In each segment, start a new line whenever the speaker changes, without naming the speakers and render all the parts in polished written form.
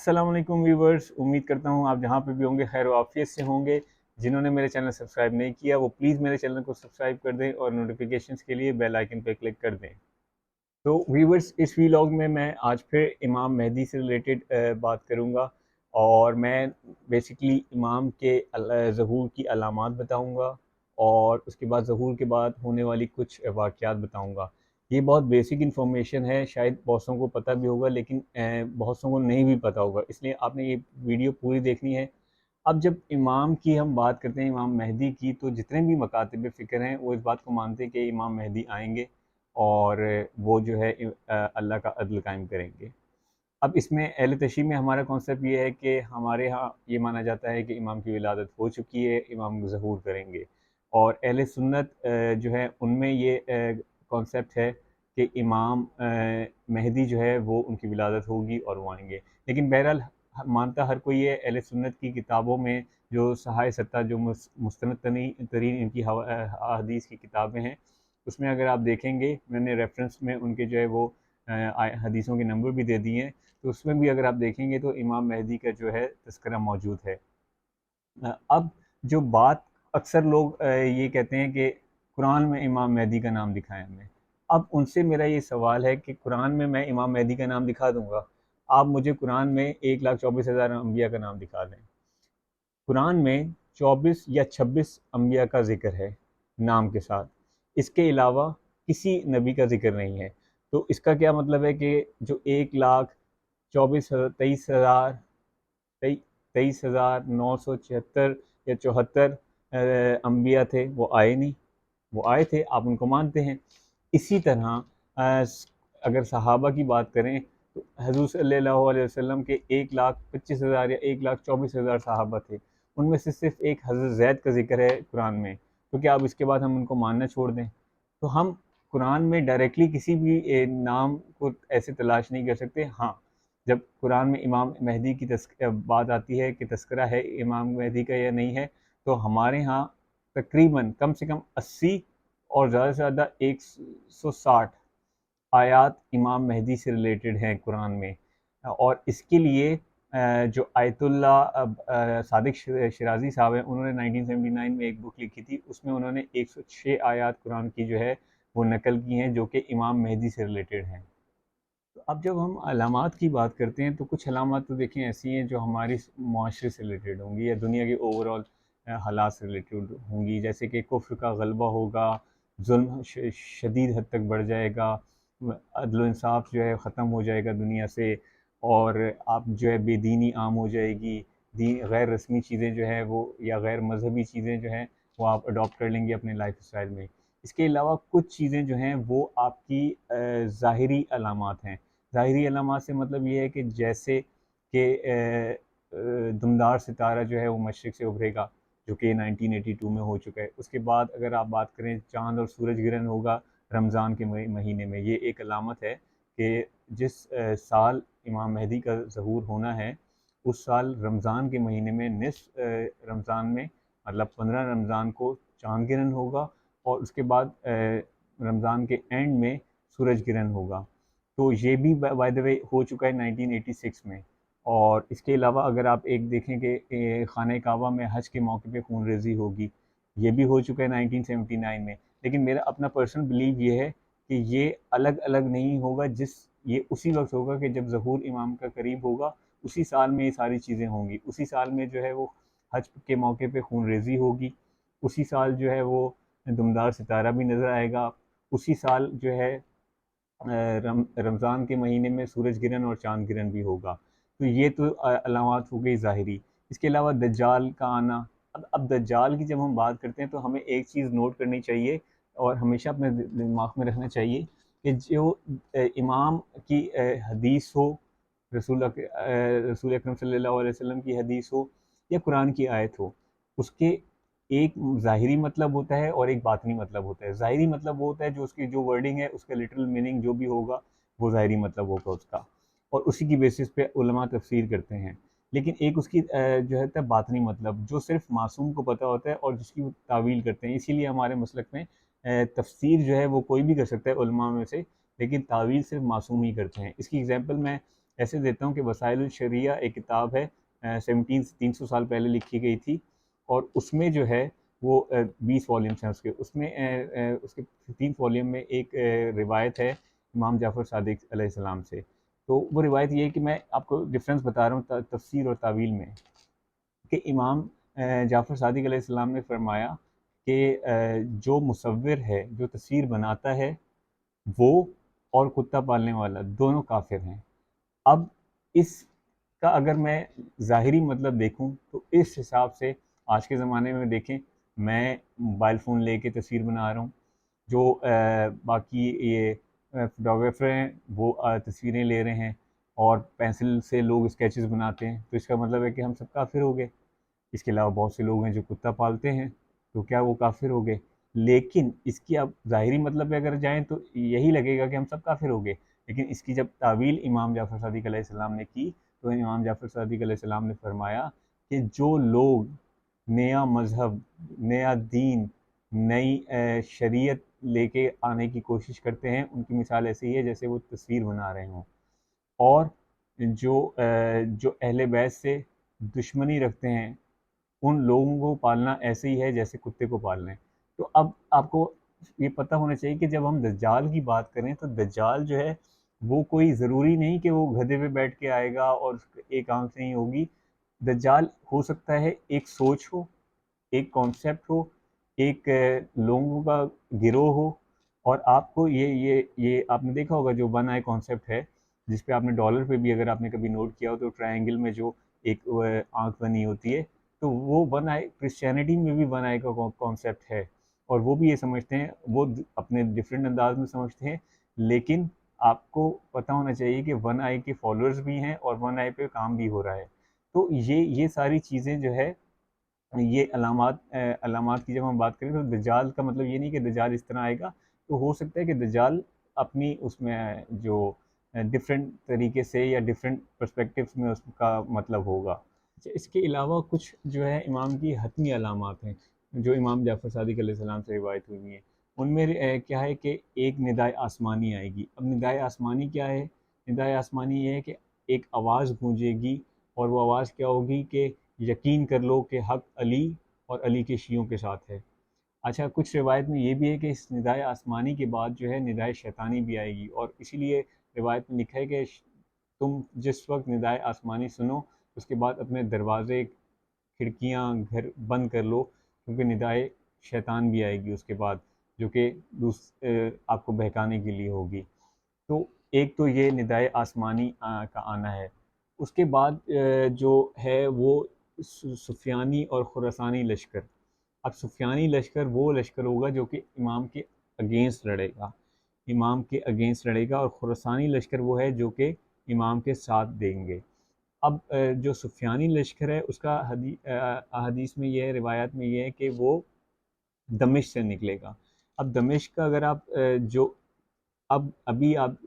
अस्सलाम वालेकुम व्यूवर्स, उम्मीद करता हूँ आप जहाँ पे भी होंगे खैर आफियत से होंगे। जिन्होंने मेरे चैनल सब्सक्राइब नहीं किया वो प्लीज़ मेरे चैनल को सब्सक्राइब कर दें और नोटिफिकेशंस के लिए बेल आइकन पर क्लिक कर दें। तो व्यूवर्स, इस व्लॉग में मैं आज फिर इमाम मेहदी से रिलेटेड बात करूँगा और मैं बेसिकली इमाम के ज़हूर की अलामात बताऊँगा और उसके बाद ज़हूर के बाद होने वाली कुछ वाक़यात बताऊँगा। ये बहुत बेसिक इन्फॉर्मेशन है, शायद बहुतों को पता भी होगा लेकिन बहुतों को नहीं भी पता होगा, इसलिए आपने ये वीडियो पूरी देखनी है। अब जब इमाम की हम बात करते हैं, इमाम मेहदी की, तो जितने भी मकातिब फ़िक्र हैं वो इस बात को मानते हैं कि इमाम मेहदी आएंगे और वो जो है अल्लाह का अदल कायम करेंगे। अब इसमें अहले तशरीह में हमारा कॉन्सेप्ट ये है कि हमारे यहाँ ये माना जाता है कि इमाम की विलादत हो चुकी है, इमाम ज़हूर करेंगे। और अहले सुन्नत जो है उनमें ये कॉन्सेप्ट है कि इमाम मेहदी जो है वो उनकी विलादत होगी और वो आएंगे। लेकिन बहरहाल मानता हर कोई है, अहले सुन्नत की किताबों में जो सहाय सत्ता जो मुस्तनद तरीन इनकी हदीस की किताबें हैं, उसमें अगर आप देखेंगे मैंने रेफरेंस में उनके जो है वो हदीसों के नंबर भी दे दिए हैं, तो उसमें भी अगर आप देखेंगे तो इमाम मेहदी का जो है तज़किरा मौजूद है। अब जो बात अक्सर लोग ये कहते हैं कि कुरान में इमाम मेहदी का नाम दिखाएं हमें। अब उनसे मेरा ये सवाल है कि कुरान में मैं इमाम मेहदी का नाम दिखा दूंगा, आप मुझे कुरान में 1,24,000 अम्बिया का नाम दिखा दें। कुरान में 24 या 26 अम्बिया का ज़िक्र है नाम के साथ, इसके अलावा किसी नबी का ज़िक्र नहीं है। तो इसका क्या मतलब है कि जो 1,24,23,000 23,976 या 74 अम्बिया थे, वो आए नहीं। वो आए थे, आप उनको मानते हैं। इसी तरह अगर सहाबा की बात करें तो हज़ूर सल्लल्लाहु अलैहि वसल्लम के 1,25,000 या 1,24,000 सहाबा थे, उनमें से सिर्फ एक हज़रत ज़ैद का जिक्र है कुरान में। तो क्या अब इसके बाद हम उनको मानना छोड़ दें? तो हम कुरान में डायरेक्टली किसी भी नाम को ऐसे तलाश नहीं कर सकते। हाँ, जब कुरान में इमाम मेहदी की बात आती है कि तस्करा है इमाम मेहदी का या नहीं है, तो हमारे यहाँ तकरीबन कम से कम 80 और ज़्यादा से ज़्यादा 160 आयात इमाम मेहदी से रिलेटेड हैं कुरान में। और इसके लिए जो आयतुल्ला सादिक शिराज़ी साहब हैं, उन्होंने 1979 में एक बुक लिखी थी, उसमें उन्होंने 106 आयात कुरान की जो है वो नकल की हैं जो कि इमाम मेहदी से रिलेटेड हैं। तो अब जब हम अलामात की बात करते हैं तो कुछ अलामात तो देखें ऐसी हैं जो हमारे माशरे से रिलेटेड होंगी या दुनिया के ओवरऑल हालात से रिलेटेड होंगी, जैसे कि कुफ्र का गलबा होगा, जुल्म शदीद हद तक बढ़ जाएगा, अदल इंसाफ जो है ख़त्म हो जाएगा दुनिया से, और आप जो है बेदीनी आम हो जाएगी, दीन गैर रस्मी चीज़ें जो हैं वो या गैर मजहबी चीज़ें जो हैं वो आप अडॉप्ट कर लेंगे अपने लाइफ स्टाइल में। इसके अलावा कुछ चीज़ें जो हैं वो आपकी ज़ाहिरी अलामात हैं। ज़ाहिरी अलामात से मतलब ये है कि जैसे कि दमदार सितारा जो है वो मशरिक़ से उभरेगा, जो कि 1982 में हो चुका है। उसके बाद अगर आप बात करें चाँद और सूरज ग्रहण होगा रमज़ान के महीने में, ये एक अलामत है कि जिस साल इमाम मेहदी का ज़हूर होना है, उस साल रमज़ान के महीने में निस्फ़ रमज़ान में, मतलब 15 रमज़ान को चाँद ग्रहण होगा और उसके बाद रमज़ान के एंड में सूरज ग्रहण होगा। तो ये भी बाय द वे हो चुका है 1986 में। और इसके अलावा अगर आप एक देखें कि खाने काबा में हज के मौके पे खून रेज़ी होगी, ये भी हो चुका है 1979 में। लेकिन मेरा अपना पर्सनल बिलीव ये है कि ये अलग अलग नहीं होगा, ये उसी वक्त होगा कि जब ज़हूर इमाम का करीब होगा, उसी साल में ये सारी चीज़ें होंगी। उसी साल में जो है वो हज के मौके पे खून रेज़ी होगी, उसी साल जो है वो दमदार सितारा भी नज़र आएगा, उसी साल जो है रमज़ान के महीने में सूरज ग्रहण और चाँद ग्रहण भी होगा। तो ये तो अलामात हो गई ज़ाहिरी। इसके अलावा दज्जाल का आना। अब दज्जाल की जब हम बात करते हैं तो हमें एक चीज़ नोट करनी चाहिए और हमेशा अपने दिमाग में रखना चाहिए कि जो इमाम की हदीस हो, रसूल अकरम सल्लल्लाहु अलैहि वसल्लम की हदीस हो या कुरान की आयत हो, उसके एक ज़ाहिरी मतलब होता है और एक बातिनी मतलब होता है। ज़ाहिरी मतलब वो होता है जो उसकी जो वर्डिंग है, उसका लिटरल मीनिंग जो भी होगा, वो ज़ाहिरी मतलब होगा उसका, और उसी की बेसिस पे उलमा तफसीर करते हैं। लेकिन एक उसकी जो है बातिनी मतलब जो सिर्फ मासूम को पता होता है और जिसकी वो तावील करते हैं। इसीलिए हमारे मसलक में तफसीर जो है वो कोई भी कर सकता है उलमा में से, लेकिन तावील सिर्फ मासूम ही करते हैं। इसकी एग्जांपल मैं ऐसे देता हूँ कि वसाइल शरिया एक किताब है, 300 साल पहले लिखी गई थी, और उसमें जो है वो 20 वॉल्यूम्स हैं उसके, उसमें उसके 3 वॉल्यूम में एक रिवायत है इमाम जाफ़र सादिक अलैहिस्सलाम से। तो वो रिवायत ये है कि मैं आपको डिफरेंस बता रहा हूँ तफसीर और तावील में, कि इमाम जाफ़र सादिक अलैहिस्सलाम ने फरमाया कि जो मुसव्विर है, जो तस्वीर बनाता है, वो और कुत्ता पालने वाला दोनों काफिर हैं। अब इसका अगर मैं ज़ाहिरी मतलब देखूं तो इस हिसाब से आज के ज़माने में देखें, मैं मोबाइल फ़ोन लेके तस्वीर बना रहा हूँ, जो बाकी ये फोटोग्राफर हैं वो तस्वीरें ले रहे हैं, और पेंसिल से लोग स्केचेस बनाते हैं, तो इसका मतलब है कि हम सब काफिर हो गए। इसके अलावा बहुत से लोग हैं जो कुत्ता पालते हैं, तो क्या वो काफिर हो गए? लेकिन इसकी अब ज़ाहिरी मतलब पे अगर जाएँ तो यही लगेगा कि हम सब काफिर हो गए। लेकिन इसकी जब तावील इमाम जाफ़र सादिक अलैहिस्सलाम ने की, तो इमाम जाफ़र सादिक अलैहिस्सलाम ने फरमाया कि जो लोग नया मज़हब, नया दीन, नई शरीयत लेके आने की कोशिश करते हैं, उनकी मिसाल ऐसी ही है जैसे वो तस्वीर बना रहे हों। और जो अहले बैत से दुश्मनी रखते हैं, उन लोगों को पालना ऐसे ही है जैसे कुत्ते को पालना है। तो अब आपको ये पता होना चाहिए कि जब हम दज्जाल की बात करें, तो दज्जाल जो है वो कोई ज़रूरी नहीं कि वो गधे पे बैठ के आएगा और एक आंख नहीं होगी। दज्जाल हो सकता है एक सोच हो, एक कॉन्सेप्ट हो, एक लोगों का गिरोह हो। और आपको ये आपने देखा होगा जो वन आई कॉन्सेप्ट है, जिस पे आपने डॉलर पे भी अगर आपने कभी नोट किया हो, तो ट्रायंगल में जो एक आंख बनी होती है, तो वो वन आई क्रिश्चियनिटी में भी वन आई का कॉन्सेप्ट है। और वो भी ये समझते हैं, वो अपने डिफरेंट अंदाज में समझते हैं, लेकिन आपको पता होना चाहिए कि वन आई के फॉलोअर्स भी हैं और वन आई पे काम भी हो रहा है। तो ये सारी चीज़ें जो है, ये अलामात की जब हम बात करें, तो दज्जाल का मतलब ये नहीं कि दज्जाल इस तरह आएगा। तो हो सकता है कि दज्जाल अपनी उसमें जो डिफरेंट तरीके से या डिफरेंट पर्सपेक्टिव्स में उसका मतलब होगा। अच्छा, इसके अलावा कुछ जो है इमाम की हतमी अलामात हैं, जो इमाम जाफ़र सादिक अलैहिस्सलाम से रिवायत हुई हैं। उनमें क्या है कि एक निदाए आसमानी आएगी। अब निदाए आसमानी क्या है? निदाए आसमानी ये है कि एक आवाज़ गूंजेगी, और वो आवाज़ क्या होगी कि यकीन कर लो कि हक अली और अली के शियों के साथ है। अच्छा, कुछ रिवायत में ये भी है कि इस निदाए आसमानी के बाद जो है निदाए शैतानी भी आएगी, और इसीलिए रिवायत में लिखा है कि तुम जिस वक्त निदाए आसमानी सुनो, उसके बाद अपने दरवाज़े, खिड़कियाँ, घर बंद कर लो, क्योंकि निदाए शैतान भी आएगी उसके बाद, जो कि आपको बहकाने के लिए होगी। तो एक तो ये निदाए आसमानी का आना है। उसके बाद जो है वो सुफियानी और खुरासानी लश्कर। अब सुफियानी लश्कर वो लश्कर होगा जो कि इमाम के अगेंस्ट लड़ेगा, इमाम के अगेंस्ट लड़ेगा, और खुरासानी लश्कर वो है जो कि इमाम के साथ देंगे। अब जो सुफियानी लश्कर है उसका हदीस में ये है, रिवायत में ये है कि वो दमिश्क से निकलेगा। अब दमिश्क का अगर आप जो अब अभी आप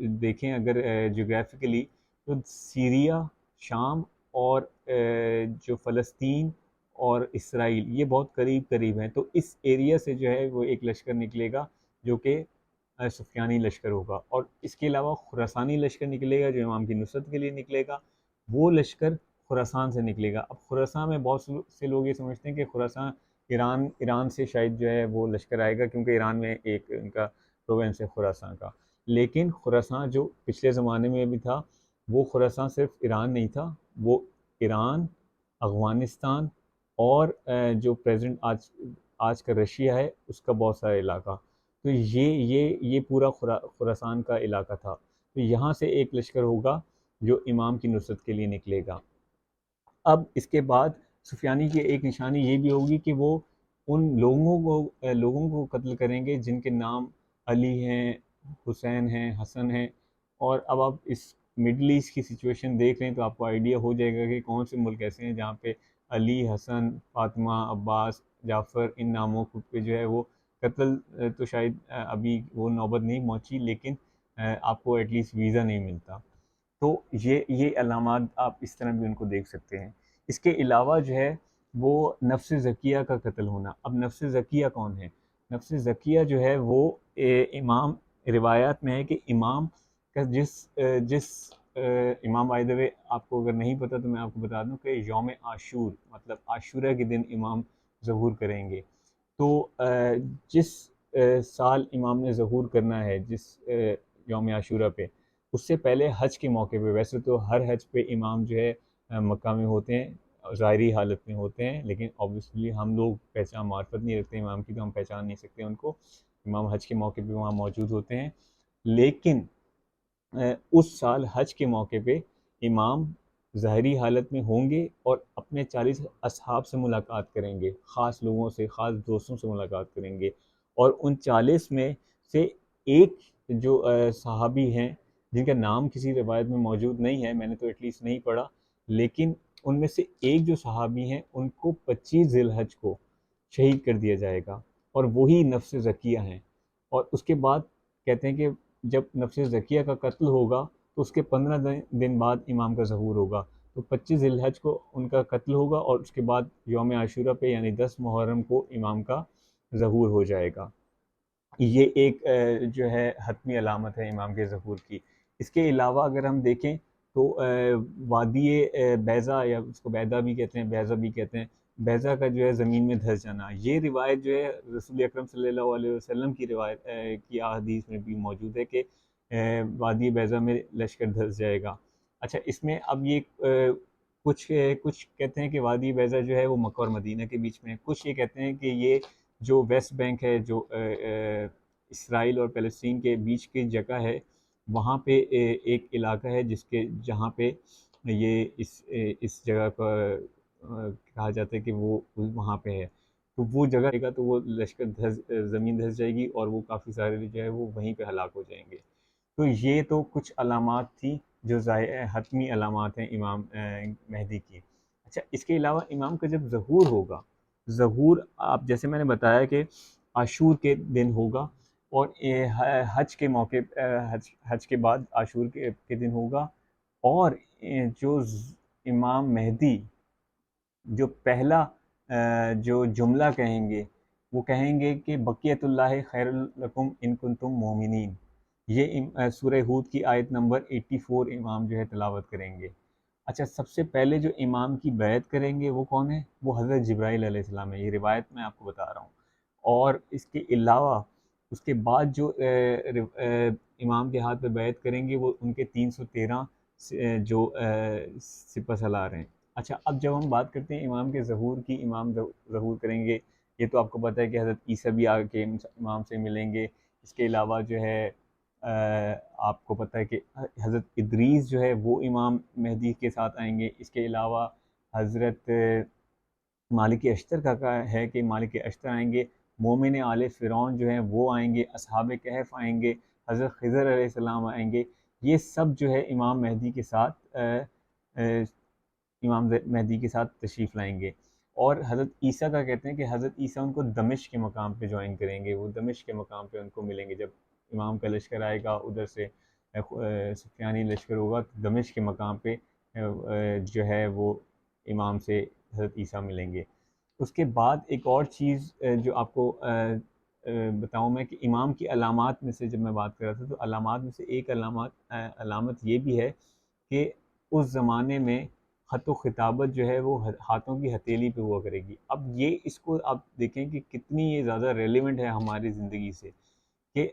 देखें अगर जोग्राफिकली, तो सीरिया, शाम और जो फ़लस्तीन और इसराइल, ये बहुत करीब करीब हैं। तो इस एरिया से जो है वो एक लश्कर निकलेगा, जो कि सुफियानी लश्कर होगा। और इसके अलावा खुरासानी लश्कर निकलेगा, जो इमाम की नुसरत के लिए निकलेगा। वो लश्कर खुरासान से निकलेगा। अब खुरासान में बहुत से लोग ये समझते हैं कि खुरासान ईरान ईरान से शायद जो है वो लश्कर आएगा, क्योंकि ईरान में एक उनका प्रोवेंस है खुरासान का। लेकिन खुरासान जो पिछले ज़माने में भी था, वो खुरासान सिर्फ ईरान नहीं था, वो ईरान, अफ़गानिस्तान और जो प्रेजेंट आज आज का रशिया है, उसका बहुत सारा इलाका। तो ये पूरा खुरासान का इलाका था। तो यहाँ से एक लश्कर होगा जो इमाम की नुसरत के लिए निकलेगा। अब इसके बाद सुफियानी की एक निशानी ये भी होगी कि वो उन लोगों को कत्ल करेंगे जिनके नाम अली हैं, हुसैन हैं, हसन हैं। और अब आप इस मिडल ईस्ट की सिचुएशन देख लें तो आपको आइडिया हो जाएगा कि कौन से मुल्क ऐसे हैं जहाँ पे अली, हसन, फातिमा, अब्बास, जाफ़र, इन नामों पे जो है वो कत्ल, तो शायद अभी वो नौबत नहीं पहुँची, लेकिन आपको एटलीस्ट वीज़ा नहीं मिलता। तो ये अलामात आप इस तरह भी उनको देख सकते हैं। इसके अलावा जो है वो नफ्स ज़किया का कत्ल होना। अब नफ्स ज़किया कौन है? नफ्स ज़किया जो है वो इमाम, रिवायात में है कि इमाम का जिस इमाम बाय द वे आपको अगर नहीं पता तो मैं आपको बता दूं कि यौम आशूर मतलब आशूरा के दिन इमाम ज़हूर करेंगे। तो जिस साल इमाम ने ज़हूर करना है जिस यौम आशूरा पे, उससे पहले हज के मौके पे, वैसे तो हर हज पे इमाम जो है मक्का में होते हैं, ज़ाहिरी हालत में होते हैं, लेकिन ऑब्वियसली हम लोग पहचान मार्फत नहीं रखते इमाम की, तो हम पहचान नहीं सकते उनको। इमाम हज के मौके पे वहाँ मौजूद होते हैं, लेकिन उस साल हज के मौके पे इमाम ज़ाहरी हालत में होंगे और अपने 40 असहाब से मुलाकात करेंगे, ख़ास लोगों से, ख़ास दोस्तों से मुलाकात करेंगे। और उन 40 में से एक जो सहाबी हैं जिनका नाम किसी रिवायत में मौजूद नहीं है, मैंने तो एटलीस्ट नहीं पढ़ा, लेकिन उनमें से एक जो सहाबी हैं उनको 25 ज़िलहज को शहीद कर दिया जाएगा, और वही नफ्स ज़किया हैं। और उसके बाद कहते हैं कि जब नफ्स ज़किया का कत्ल होगा तो उसके 15 दिन बाद इमाम का ज़हूर होगा। तो 25 ज़िलहज को उनका कत्ल होगा और उसके बाद यौम आशूरा पे यानी 10 मुहर्रम को इमाम का ज़हूर हो जाएगा। ये एक जो है हतमी अलामत है इमाम के ज़हूर की। इसके अलावा अगर हम देखें तो वादी बैज़ा, या उसको बैदा भी कहते हैं, बैज़ा भी कहते हैं, बैज़ा का जो है ज़मीन में धंस जाना, ये रिवायत जो है रसूल अकरम सल्लल्लाहु अलैहि वसल्लम की रिवायत की अहादीस में भी मौजूद है कि वादी बैज़ा में लश्कर धंस जाएगा। अच्छा, इसमें अब ये कुछ कहते हैं कि वादी बैज़ा जो है वो मक्का और मदीना के बीच में है, कुछ ये कहते हैं कि ये जो वेस्ट बैंक है, जो इसराइल और फ़लस्तीन के बीच की जगह है, वहाँ पे एक इलाका है जिसके जहाँ पे ये इस जगह का कहा जाता है कि वो वहाँ पे है। तो वो जगह रहेगा तो वो लश्कर ज़मीन धँस जाएगी और वो काफ़ी सारे जो है वो वहीं पे हलाक हो जाएंगे। तो ये तो कुछ अलामात थी जो हतमी अलामात हैं इमाम मेहदी की। अच्छा, इसके अलावा इमाम का जब ज़हूर होगा, ज़हूर आप जैसे मैंने बताया कि आशूर के दिन होगा, और हज के मौके हज के बाद आशूर के दिन होगा। और जो इमाम मेहदी जो पहला जो जुमला कहेंगे, वो कहेंगे कि बक़ियतुल्लाह खैरुल लकुम इन कुंतुम मोमिनीन। ये सूरह हूद की आयत नंबर 84 इमाम जो है तिलावत करेंगे। अच्छा, सबसे पहले जो इमाम की बैत करेंगे वो कौन है? वो हज़रत जिब्राईल अलैहिस्सलाम है, ये रिवायत मैं आपको बता रहा हूँ। और इसके अलावा उसके बाद जो इमाम के हाथ पे बैत करेंगे वो उनके 313 जो सिपह सलार हैं। अच्छा, अब जब हम बात करते हैं इमाम के ज़हूर की, इमाम ज़हूर करेंगे, ये तो आपको पता है कि हज़रत ईसा भी आके इमाम से मिलेंगे। इसके अलावा जो है आपको पता है कि हज़रत इदरीस जो है वो इमाम मेहदी के साथ आएंगे। इसके अलावा हज़रत मालिक अश्तर का है कि मालिक अश्तर आएंगे, मोमिन आले फ़िरौन जो हैं वो आएंगे, असहाब कहफ़ आएंगे, हज़रत ख़िज़र अलैहिस्सलाम आएंगे। ये सब जो है इमाम मेहदी के साथ इमाम मेहदी के साथ तशरीफ़ लाएंगे। और हज़रत ईसा का कहते हैं कि हज़रत ईसा उनको दमिश्क के मकाम पे ज्वाइन करेंगे, वो दमिश्क के मकाम पे उनको मिलेंगे। जब इमाम का लश्कर आएगा उधर से सुफियानी लश्कर होगा, तो दमिश्क के मकाम पे जो है वो इमाम से हज़रत ईसा मिलेंगे। उसके बाद एक और चीज़ जो आपको बताऊँ मैं कि इमाम की अलामात में से जब मैं बात कर रहा था, तो अलामात में से एक अलामत ये भी है कि उस ज़माने में ख़त व ख़िताबत जो है वो हाथों की हथेली पे हुआ करेगी। अब ये इसको आप देखें कि कितनी ये ज़्यादा रेलेवेंट है हमारी ज़िंदगी से, कि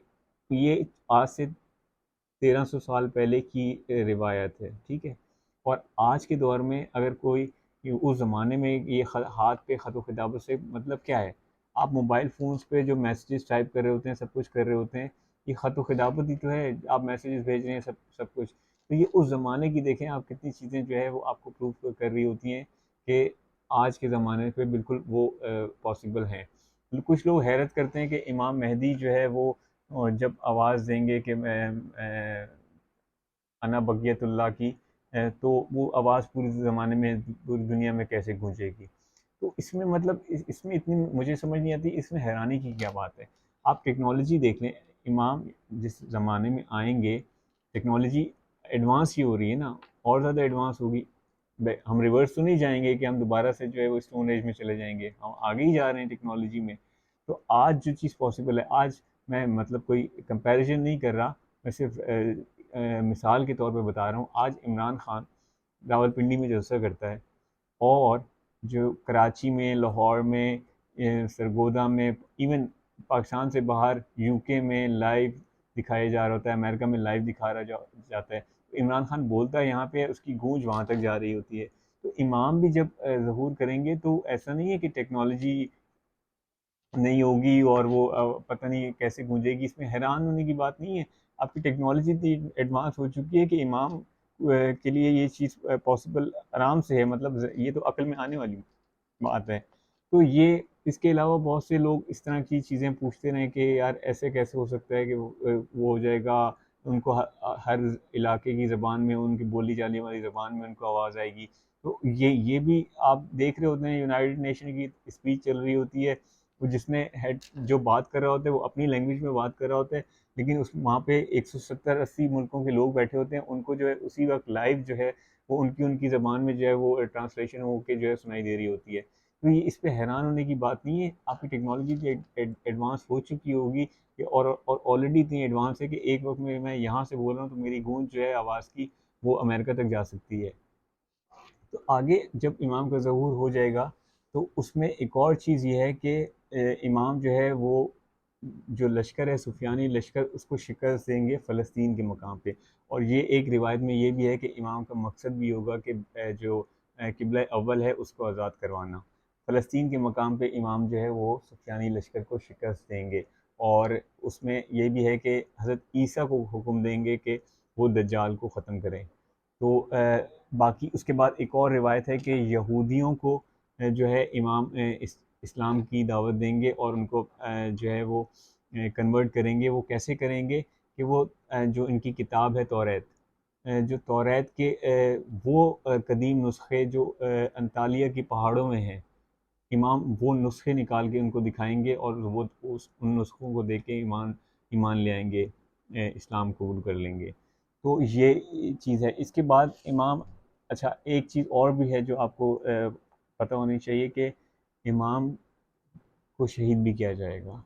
ये आज से 1300 साल पहले की रिवायत है, ठीक है? और आज के दौर में अगर कोई उस ज़माने में ये हाथ पे ख़त व ख़िताबत से मतलब क्या है? आप मोबाइल फ़ोन्स पे जो मैसेजेस टाइप कर रहे होते हैं, सब कुछ कर रहे होते हैं, ये ख़त व ख़िताबत ही तो है, आप मैसेजेस भेज रहे हैं, सब कुछ। तो ये उस ज़माने की देखें आप कितनी चीज़ें जो है वो आपको प्रूफ कर रही होती हैं कि आज के ज़माने पे बिल्कुल वो पॉसिबल हैं। कुछ लोग हैरत करते हैं कि इमाम मेहदी जो है वो जब आवाज़ देंगे कि मैं अना बगियतुल्लाह की, तो वो आवाज़ पूरे ज़माने में, पूरी दुनिया में कैसे गूंजेगी। तो इसमें मतलब इसमें इतनी मुझे समझ नहीं आती, इसमें हैरानी की क्या बात है। आप टेक्नोलॉजी देख लें, इमाम जिस ज़माने में आएंगे, टेक्नोलॉजी एडवांस ही हो रही है ना, और ज़्यादा एडवांस होगी। हम रिवर्स तो नहीं जाएंगे कि हम दोबारा से जो है वो स्टोन एज में चले जाएंगे, हम आगे ही जा रहे हैं टेक्नोलॉजी में। तो आज जो चीज़ पॉसिबल है, आज मैं मतलब कोई कंपैरिजन नहीं कर रहा, मैं सिर्फ मिसाल के तौर पे बता रहा हूँ, आज इमरान खान रावलपिंडी में जलसा करता है और जो कराची में, लाहौर में, सरगोदा में, इवन पाकिस्तान से बाहर यूके में लाइव दिखाया जा रहा होता है, अमेरिका में लाइव दिखा रहा जाता है। तो इमरान खान बोलता है यहाँ पे, उसकी गूंज वहाँ तक जा रही होती है। तो इमाम भी जब ज़हूर करेंगे तो ऐसा नहीं है कि टेक्नोलॉजी नहीं होगी और वो पता नहीं कैसे गूंजेगी, इसमें हैरान होने की बात नहीं है। आपकी टेक्नोलॉजी इतनी एडवांस हो चुकी है कि इमाम के लिए ये चीज़ पॉसिबल आराम से है, मतलब ये तो अक्ल में आने वाली बात है। तो ये इसके अलावा बहुत से लोग इस तरह की चीज़ें पूछते रहे कि यार ऐसे कैसे हो सकता है कि वो हो जाएगा, उनको हर इलाके की ज़बान में, उनकी बोली जाने वाली ज़बान में उनको आवाज़ आएगी। तो ये भी आप देख रहे होते हैं, यूनाइटेड नेशन की स्पीच चल रही होती है, वो जिसमें हेड जो बात कर रहा होता है वो अपनी लैंग्वेज में बात कर रहा होता है, लेकिन उस वहाँ पे 170-80 मुल्कों के लोग बैठे होते हैं, उनको जो है उसी वक्त लाइव जो है वो उनकी उनकी ज़बान में जो है वो ट्रांसलेशन होकर जो है सुनाई दे रही होती है। तो ये इस पे हैरान होने की बात नहीं है, आपकी टेक्नोलॉजी भी एडवांस हो चुकी होगी और ऑलरेडी इतनी एडवांस है कि एक वक्त में मैं यहाँ से बोल रहा हूँ तो मेरी गूंज जो है आवाज़ की वो अमेरिका तक जा सकती है। तो आगे जब इमाम का ज़हूर हो जाएगा तो उसमें एक और चीज़ ये है कि इमाम जो है वो जो लश्कर है, सुफियानी लश्कर, उसको शिकस्त देंगे फ़लस्तीन के मकाम पे। और ये एक रिवायत में ये भी है कि इमाम का मकसद भी होगा कि जो किबला अव्वल है उसको आज़ाद करवाना। फ़लस्तीन के मकाम पे इमाम जो है वो सुफियानी लश्कर को शिकस्त देंगे। और उसमें ये भी है कि हज़रत ईसा को हुक्म देंगे कि वो दज्जाल को ख़त्म करें। तो बाकी उसके बाद एक और रिवायत है कि यहूदियों को जो है इमाम इस्लाम की दावत देंगे और उनको जो है वो कन्वर्ट करेंगे। वो कैसे करेंगे कि वो जो इनकी किताब है तौरात, जो तौरात के वो कदीम नुस्खे जो अंतालिया की पहाड़ों में हैं, इमाम वो नुस्खे निकाल के उनको दिखाएंगे और वो उन नुस्खों को देख के ईमान ईमान ले आएंगे, इस्लाम कबूल कर लेंगे। तो ये चीज़ है। इसके बाद इमाम, अच्छा एक चीज़ और भी है जो आपको पता होनी चाहिए कि इमाम को शहीद भी किया जाएगा।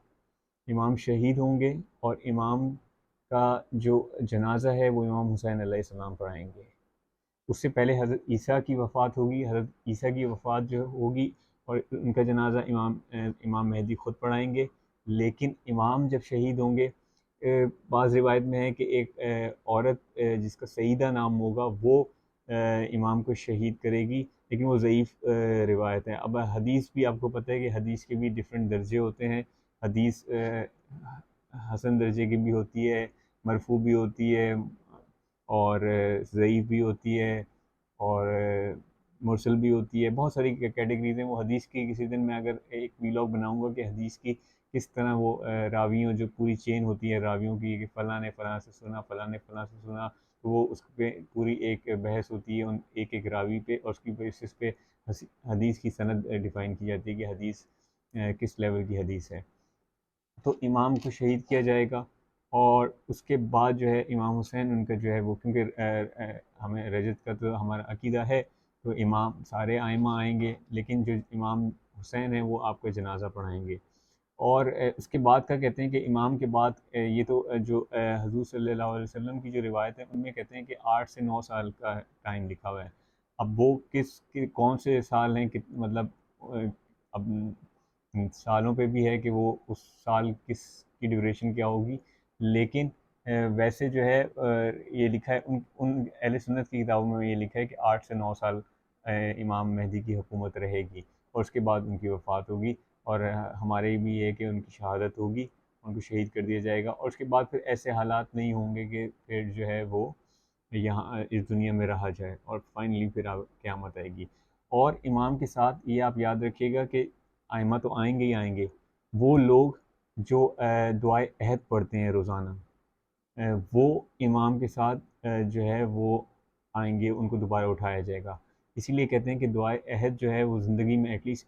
इमाम शहीद होंगे और इमाम का जो जनाजा है वो इमाम हुसैन अलैहिस्सलाम पढ़ाएंगे। उससे पहले हज़रत ईसा की वफ़ात होगी, हज़रत ईसा की वफ़ात जो होगी और उनका जनाजा इमाम मेहदी ख़ुद पढ़ाएंगे। लेकिन इमाम जब शहीद होंगे, बाज़ रिवायत में है कि एक औरत जिसका सईदा नाम होगा वो इमाम को शहीद करेगी, लेकिन वो ज़ईफ़ रिवायत है। अब हदीस भी आपको पता है कि हदीस के भी डिफरेंट दर्जे होते हैं। हदीस हसन दर्जे की भी होती है, मरफू भी होती है और ज़ईफ़ भी होती है और मुरसल भी होती है। बहुत सारी कैटेगरीज़ हैं। वो हदीस की किसी दिन मैं अगर एक वीलॉग बनाऊँगा कि हदीस की किस तरह वो रावियों, जो पूरी चेन होती है रावियों की, कि फ़लाँ ने फ़लाँ से सुना, फ़लाँ ने फ़लाँ से सुना, तो वो उस पे पूरी एक बहस होती है उन एक-एक रावी पे, और उसकी बेसिस पे हदीस की सनद डिफ़ाइन की जाती है कि हदीस किस लेवल की हदीस है। तो इमाम को शहीद किया जाएगा और उसके बाद जो है इमाम हुसैन उनका जो है वो, क्योंकि हमें रजत का तो हमारा अकीदा है, तो इमाम सारे आइमा आएंगे, लेकिन जो इमाम हुसैन है वो आपको जनाजा पढ़ाएंगे। और उसके बाद का कहते हैं कि इमाम के बाद ये तो जो हजूर सल्लल्लाहु अलैहि वसल्लम की जो रिवायत है उनमें कहते हैं कि 8 से 9 साल का टाइम लिखा हुआ है। अब वो कौन से साल हैं, मतलब अब सालों पे भी है कि वो उस साल किस की ड्यूरेशन क्या होगी, लेकिन वैसे जो है ये लिखा है उन उन अहले सुन्नत की किताबों में ये लिखा है कि 8 से 9 साल इमाम मेहदी की हुकूमत रहेगी और उसके बाद उनकी वफ़ात होगी। और हमारे भी ये है कि उनकी शहादत होगी, उनको शहीद कर दिया जाएगा और उसके बाद फिर ऐसे हालात नहीं होंगे कि फिर जो है वो यहाँ इस दुनिया में रहा जाए और फाइनली फिर क़यामत आएगी। और इमाम के साथ ये आप याद रखिएगा कि आइमा तो आएंगे ही आएंगे, वो लोग जो दुआए अहद पढ़ते हैं रोज़ाना, वो इमाम के साथ जो है वो आएंगे, उनको दोबारा उठाया जाएगा। इसीलिए कहते हैं कि दुआए अहद जो है वो ज़िंदगी में एटलीस्ट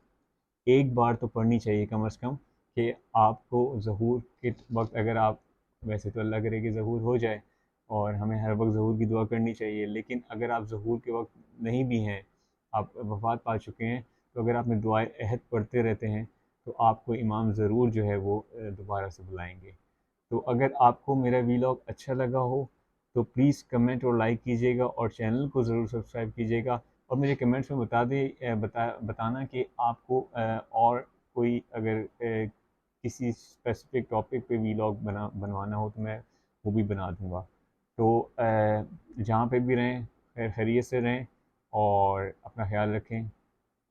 एक बार तो पढ़नी चाहिए कम अज़ कम, कि आपको ज़हूर के वक्त, अगर आप, वैसे तो अल्लाह करे कि ज़हूर हो जाए और हमें हर वक्त ज़हूर की दुआ करनी चाहिए, लेकिन अगर आप ज़हूर के वक्त नहीं भी हैं, आप वफ़ात पा चुके हैं, तो अगर आपने दुआए अहद पढ़ते रहते हैं तो आपको इमाम ज़रूर जो है वो दोबारा से बुलाएंगे। तो अगर आपको मेरा वीलॉग अच्छा लगा हो तो प्लीज़ कमेंट और लाइक कीजिएगा और चैनल को ज़रूर सब्सक्राइब कीजिएगा और मुझे कमेंट्स में बताना कि आपको और कोई अगर किसी स्पेसिफिक टॉपिक पे वीलॉग बनवाना हो तो मैं वो भी बना दूँगा। तो जहाँ पे भी रहें खैरियत से रहें और अपना ख्याल रखें।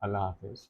अल्लाह हाफ़िज़।